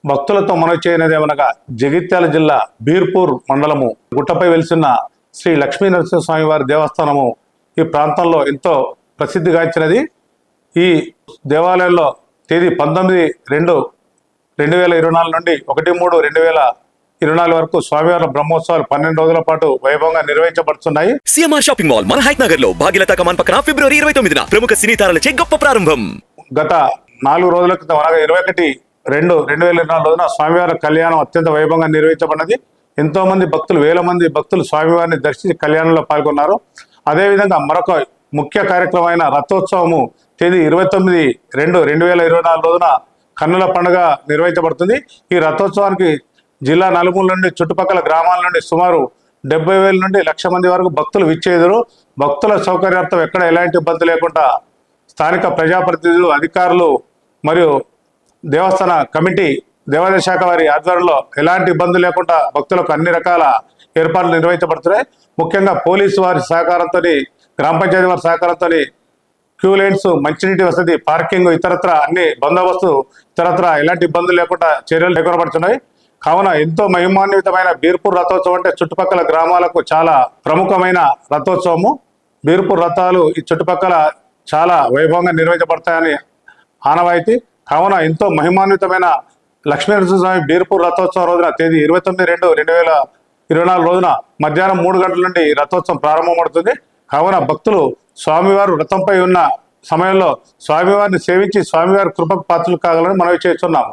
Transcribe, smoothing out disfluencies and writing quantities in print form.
భక్తులతో మనవి చేయనిదేమనగా జగిత్యాల జిల్లా బీర్పూర్ మండలము గుట్టపై వెలిసిన శ్రీ లక్ష్మీ నరసింహస్వామి వారి దేవస్థానము ఈ ప్రాంతంలో ఎంతో ప్రసిద్ధిగాంచినది. ఈ దేవాలయంలో తేదీ 19/2/2024 నుండి 1/3/2024 వరకు స్వామివారి బ్రహ్మోత్సవాలు 12 రోజుల పాటు వైభవంగా నిర్వహించబడుతున్నాయి. సిఎంఆర్ షాపింగ్ మాల్ మన హైట్ నగర్ లో భాగ్యలతా కమాన్ పక్కన ఫిబ్రవరి 29న ప్రముఖ సినీ తారలచే గొప్ప ప్రారంభం. గత 4 రోజుల క్రితం అనగా 21/2/2024 రోజున స్వామివారి కళ్యాణం అత్యంత వైభవంగా నిర్వహించబడినది. ఎంతో మంది భక్తులు, వేల మంది భక్తులు స్వామివారిని దర్శించి కళ్యాణంలో పాల్గొన్నారు. అదేవిధంగా మరొక ముఖ్య కార్యక్రమమైన రథోత్సవము తేదీ 29/2/2024 రోజున కన్నుల పండుగ నిర్వహించబడుతుంది. ఈ రథోత్సవానికి జిల్లా నలుమూల నుండి చుట్టుపక్కల గ్రామాల నుండి సుమారు 70,000 నుండి 1,00,000 మంది వరకు భక్తులు విచ్చేదురు. భక్తుల సౌకర్యార్థం ఎక్కడ ఎలాంటి ఇబ్బంది లేకుండా స్థానిక ప్రజాప్రతినిధులు, అధికారులు మరియు దేవస్థాన కమిటీ, దేవాదాయ శాఖ వారి ఆధ్వర్యంలో ఎలాంటి ఇబ్బందులు లేకుండా భక్తులకు అన్ని రకాల ఏర్పాట్లు నిర్వహించబడుతున్నాయి. ముఖ్యంగా పోలీసు వారి సహకారంతో, గ్రామ పంచాయతీ వారి సహకారంతో క్యూ లైన్స్, మంచినీటి వసతి, పార్కింగ్, ఇతరత్ర అన్ని బందోబస్తు, ఇతరత్ర ఎలాంటి ఇబ్బందులు లేకుండా చర్యలు చేపట్టబడుతున్నాయి. కావున ఎంతో మహిమాన్వితమైన బీర్పూర్ రథోత్సవం అంటే చుట్టుపక్కల గ్రామాలకు చాలా ప్రముఖమైన రథోత్సవము. బీర్పూర్ రథాలు ఈ చుట్టుపక్కల చాలా వైభవంగా నిర్వహించబడతాయని ఆనవాయితీ. కావున ఎంతో మహిమాన్వితమైన లక్ష్మీ నరసింహస్వామి బీర్పూర్ రథోత్సవం రోజున తేదీ 29/2/2024 రోజున మధ్యాహ్నం 3 గంటల నుండి రథోత్సవం ప్రారంభమవుతుంది. కావున భక్తులు స్వామివారు రథంపై ఉన్న సమయంలో స్వామివారిని సేవించి స్వామివారి కృపకు పాత్రలు కాగలని మనవి చేస్తున్నాము.